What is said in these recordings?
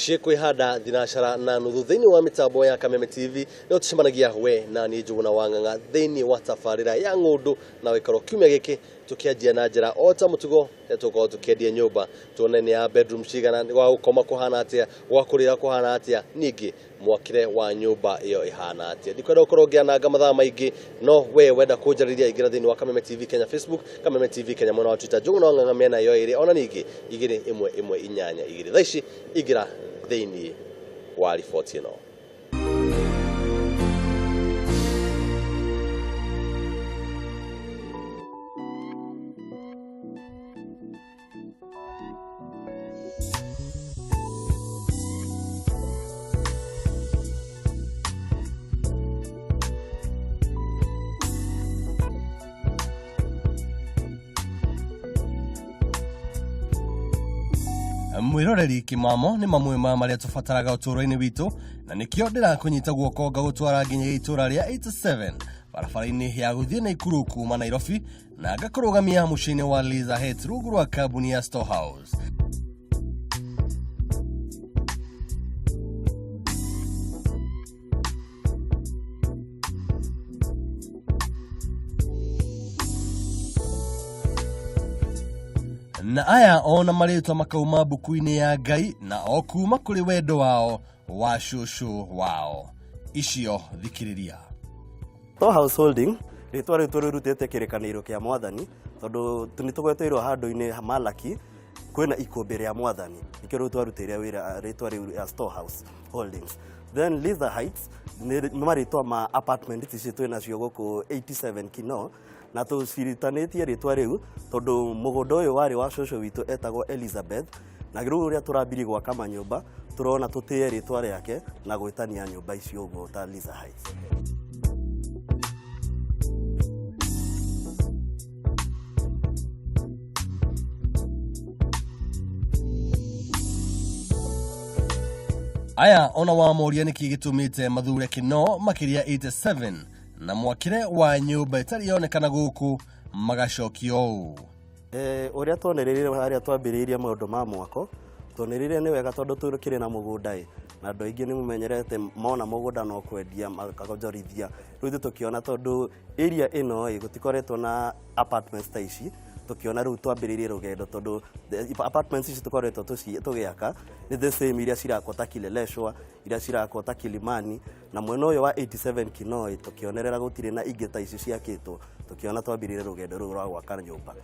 muciĩ kwĩhanda thinacara na nuthu thĩinĩ wa mĩtambo ya Kameme TV no tucemanagia we na niĩ Njuguna wa Ng'ang'a thĩinĩ wa tabarĩra ya ng'ũndũ na wĩkaro kiumia gĩkĩ tukianjia na njĩra o ta mũtugo tuko tukiendia nyũmba tuone nĩ ya bedroom cigana wa gũkoma kũhana atĩa gwa kũrĩra kũhana atĩa ningĩ mwakire wa nyũmba ĩyo ihana atĩa ndikwenda gũkorwo ngĩananga mathaa maingĩ no we wenda kũnjarĩria ingĩra thĩinĩ wa Kameme TV Kenya Facebook Kameme TV Kenya mwena wa Twitter Njuguna wa Ng'ang'a mĩena ĩyo ĩrĩ ona ningĩ igĩrĩ ĩmwe inyanya igĩrĩ thaa ici ingĩra thĩinĩ wa riboti ĩno. Mwiroreri kimamo ni mamwe ma maria tubataraga uturo-ini witu na nikio ndirakunyita guoko ngagutwara nginya itura ria 87 barabara-ini ya guthie Nakuru kuma Nairobi na ngakurugamia muciĩ-inĩ wa Liza Het rungu rwa kambuni ya Storehouse. Na aya ona marĩtwa makauma buku-inĩ ya Ngai na o kuma kũrĩ wendo wao wa shushu wao. Icio thikĩrĩria. Storehouse Holding rĩtwa rĩu tũrĩrutĩte kĩrĩkanĩro kĩa Mwathani tondũ nĩtũgweteirwo handũ-inĩ Malaki kwĩna ikũmbĩ rĩa Mwathani nĩkĩo rĩu twarutĩire wĩra rĩtwa rĩu ya Storehouse Holdings. Then Liza Heights nĩ marĩtwa ma apartment ici twĩnacio gũkũ 87 Kino na tũciritanĩtie rĩtwa rĩu tondũ mũgũnda ũyũ warĩ wa cũcũ witũ etagwo Elizabeth na rĩu ũrĩa tũrambiri gwaka manyũmba tũrona tũtĩe rĩtwa rĩake na gwĩtania nyũmba icio ũguo ta Liza Heights. Aya ona wa moria nĩkĩ gĩtũmĩte mathure Kino makĩria 87 na mwakire wa nyũmba ĩtarĩ yonekana gũkũ magacokio ũũ. Ũrĩa tuonereire harĩa twambĩrĩirie maũndũ ma mwako tuonereire nĩ wega tondũ tũkĩrĩ na mũgũnda na andũ aingĩ nĩ mũmenyerete mona mũgũnda no kwendia makagonjorithia rĩu tũkiona tondũ area ĩno gũtikoretwo na apartments ta ici tukiona rĩu twambĩrĩirie rũgendo tondũ apartments ici tũkoretwo tũgĩaka nĩ the same iria cirakwo ta Kileleshwa iria cirakwo ta Kilimani na mwena ũyũ wa 87 Kino tukionerera gũtirĩ na ingĩ ta ici ciakĩtwo tukiona twambĩrĩirie rũgendo rũu rwa gwaka nyũmba.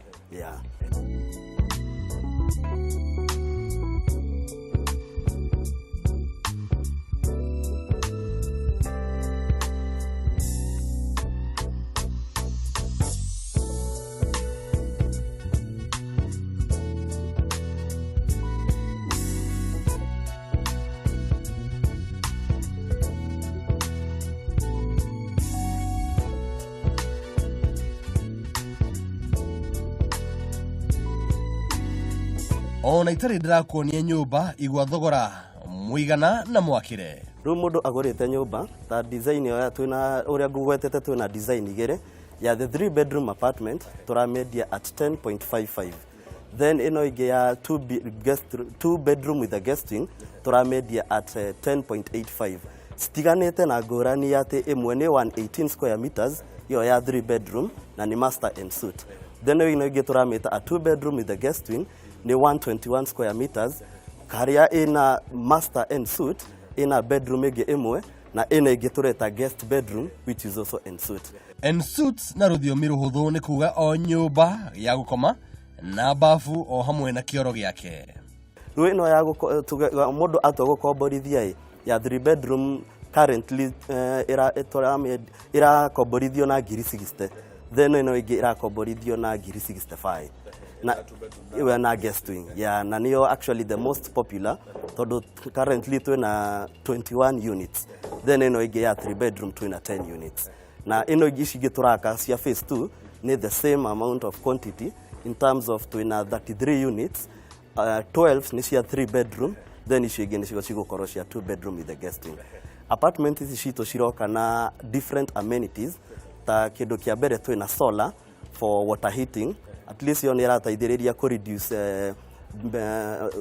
Ona itarĩ ndĩrakuonia nyũmba igwa thogora mũigana na mwakire. Rĩu mũndũ agũrĩte nyũmba ta design ya twĩna ũrĩa ngũgwetete twĩna design igĩrĩ ya the 3 bedroom apartment tũramedia at 10.55. Then ĩno ĩngĩ ya 2 bedroom with a guest wing tũramedia at 10.85. Citiganĩte na ngũrani ya atĩ ĩmwe nĩ 118 square meters iyo ya 3 bedroom na ni master and suite. Then ĩno ĩngĩ tũrameta a 2 bedroom with a guest wing ni 121 square meters karia ina master and suite ina bedroom ĩngĩ ĩmwe na ina ĩngĩ tureta guest bedroom which is also en suite. En suite na rũthiomi rũhũthũ nĩ kuga o nyũmba ya gũkoma na bafu o hamwe na kĩoro gĩake. Rĩu ĩno ya mũndũ atua gũkomborithia ya 3 bedroom currently irakomborithio na 60,000. Then ĩno ĩngĩ irakomborithio na 65,000. Na guest wing na niyo actually the most popular tondũ currently twina 21 units. Then ĩno ĩngĩ ya 3 bedroom twina 10 units na ĩno ĩngĩ cingĩ turaka cia phase 2 ni the same amount of quantity in terms of twina 33 units 12 ni cia 3 bedroom then icio ĩngĩ nĩ cigũkorwo cia 2 bedroom with the guest wing. Apartment ici citũ ciroka na different amenities ta kĩndũ kĩa mbere twina solar for water heating at least yon irateithĩrĩria ku reduce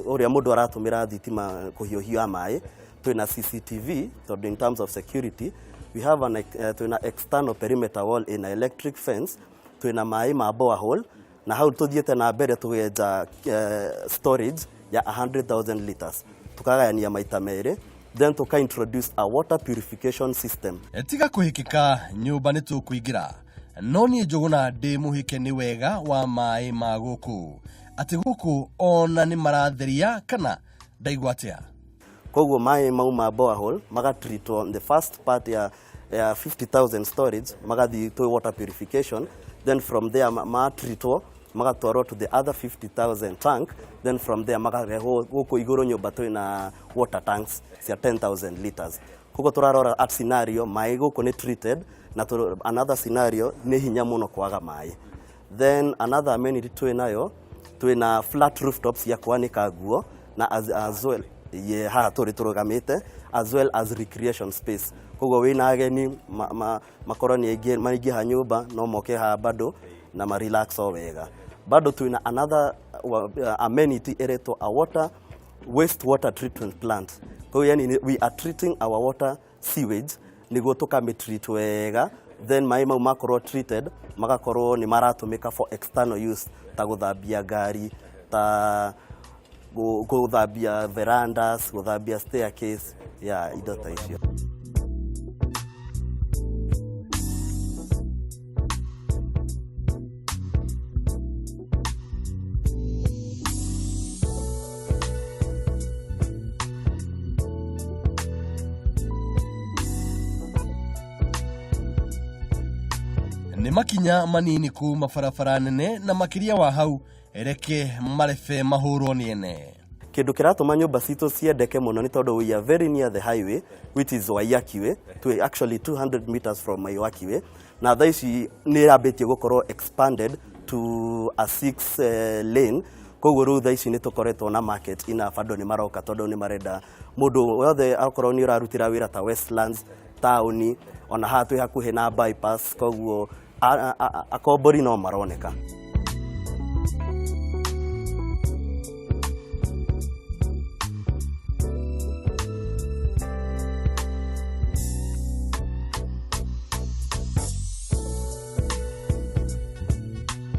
uria mundu aratumira thitima kuhiuhia mai twina CCTV so in terms of security we have an twina external perimeter wall in electric fence twina mai ma borehole na hau tuthiete na mbere tugeja storage ya 100,000 liters tukagania maita mere then tuka introduce a water purification system. Tiga kuhikika nyumba ni tukuingira no ni njuguna ndi muhike ni wega wa mai ma guku ati guku ona ni maratheria kana ndaigwatia koguo mai mau ma borehole magatreat on the first part ya 50,000 storage magathi to water purification then from there treatwo magatwarwo to the other 50,000 tank then from there magareho guku iguru nyumba twina water tanks cia 10,000 liters koguo turarora at scenario mai guku ni treated na another scenario ni hinya muno kwaga mai then another amenity twina flat rooftops ya kwanika guo na as well ye ha turugamite as well as recreation space koguo wina ageni makoroni again maingi ha nyumba no moke ha bado na ma relax o wega bado twina another amenity ereto a wastewater treatment plant koguo yani we are treating our water sewage niguo tukamitreat wega then mai mau makorwo treated magakorwo ni maratumika for external use ta guthambia ngari ta guthambia verandas guthambia staircase ya indo ta icio. Ni makinya manini ku mabarabara nene na makiria wa hau ereke marebe mahurwo ni ene kindu kiratuma nyumba citu ciendeke muno ni tondu we are very near the highway which is Waiyaki way to actually 200 meters from Waiyaki way na thaici ni rambitie gukorwo expanded to a 6 lane koguo ru thaici ni tukoretwo na market ina bado ni maroka tondu ni marenda mundu wothe akorwo ni urarutira wira ta Westlands town ona hatu hakuhe na bypass koguo akombori no maroneka.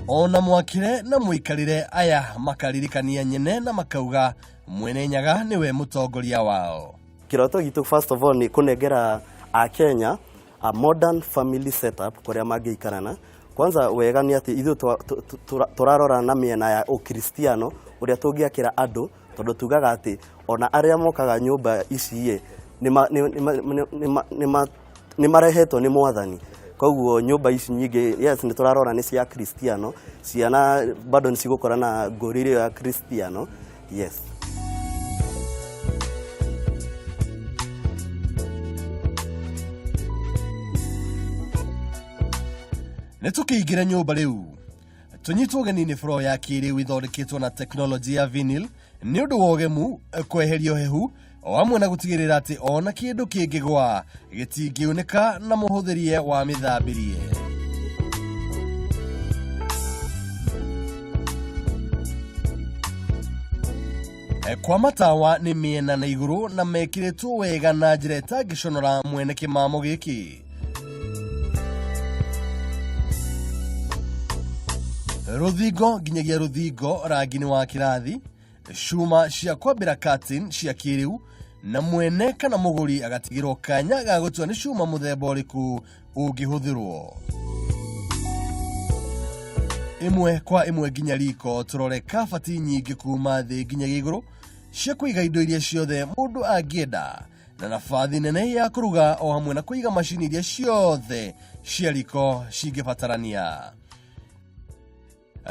Ona mwakire na muikarire aya makaririkania nyene na makauga mwene nyaga niwe mutongoria wao. Kiroto gitu first of all ni kunengera a Kenya a modern family setup kuria magiikarana kwanza wega ni ati ithu turarora na miena ya ukristiano uria tungiakira andu tondu tugaga ati ona aria mokaga nyumba ici ni marehetwo ni mwathani koguo nyumba ici nyingi yes ni turarora ni cia kristiano ciana bado ni cigukora na ngorire ya kristiano yes. Netukiingira nyumba riu tunyitwo genini floor ya kiriu ithondeketwo na teknolojia ya vinyl ni undu wogemu kweherio hehu o amwe na gutigirira ati ona kindu kingigwa gitingiuneka na muhuthirie wa mithambirie. Kwa matawa ni miena na iguru na mekiritwo wega na njira itangiconora mwene kimamo giki. Ruthingo nginyagia ruthingo rangini wa kirathi shuma cia kwambira curtain cia kiriu na mwene kana muguri agatigirwo kanya ga gutua ni shuma muthemba uriku ungihuthirwo imwe kwa imwe nginya riko turore kabati nyingi kuma thi nginya iguru cia kuiga indo iria ciothe mundu angienda na nafathi nene ya kuruga o hamwe na kuiga mashini iria ciothe cia riko cingibatarania.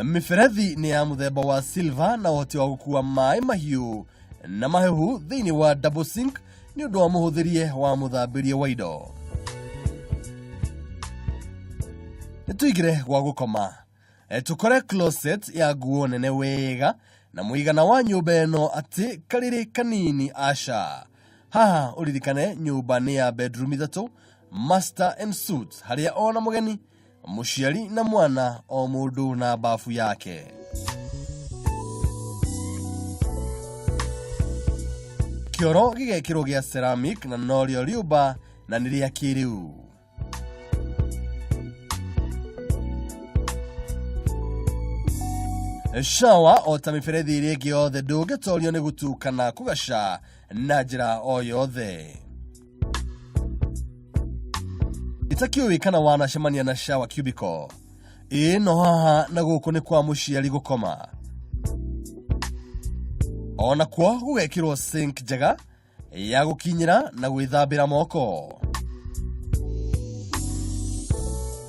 Miferethi ni ya muthemba wa silver na uhoti wa gukua mai mahiu na mahehu thiini wa double sink ni undu wa muhuthirie wa muthambirie wa indo. Nituigire gwa gukoma tukore closet ya nguo nene wega na muigana wa nyumba eno ati kariri kanini asha. Haha uririkane nyumba ni ya bedroom ithatu master and suite haria ona mugeni muciari na mwana o mundu na bafu yake. kioro gigekirwo gia ceramic na norio riumba na niria kiriu. Shawa o ta miferethi iria ingĩ yothe ndũngĩtorio nĩ gutu kana kũgaca na njĩra o yothe. Itakiũĩ kana wanacemania na shower cubicle. No haha na gũkũ nĩ kwa mũciari gũkoma. Ona kuo gũgekĩrwo sink njega ya gũkinyĩra na gwĩthambĩra moko.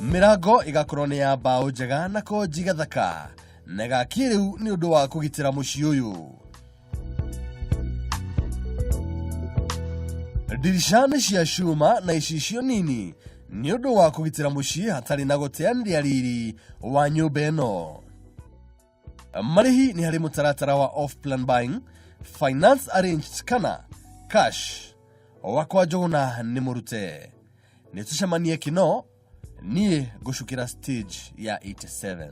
Mĩrango ĩgakorwo nĩ ya mbaũ njega na koji gathaka na gakĩrĩu nĩ ũndũ wa kũgitĩra mũciĩ ũyũ. Dirisha nĩ cia cuma na icicio nini nĩ ũndũ wa kũgitĩra mũciĩ hatarĩ na gũteanĩria riri wa nyũmba ĩno. Marĩhi nĩ harĩ mũtaratara wa off-plan buying, finance arranged kana cash. Wakwa Njũgũna nĩ mũrute. Nĩ tũcemanie kino, niĩ ngũcukĩra stage ya 87.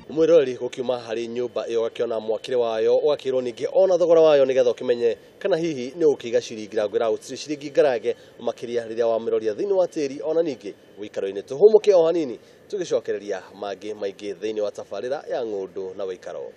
Mwirori gukiuma hari nyumba iyo gakiona mwakire wayo ugakirwo ningi ona thogora wayo nigetha ukimenye kana hihi ni ukiga ciringi ngwira utiri ciringi ngarage makiria riria wa miroria thini wa tiri ona ningi wikaro-ini tuhumuke o hanini tugicokereria mangi maingi thini wa tafarira ya ng'undu na wikaro.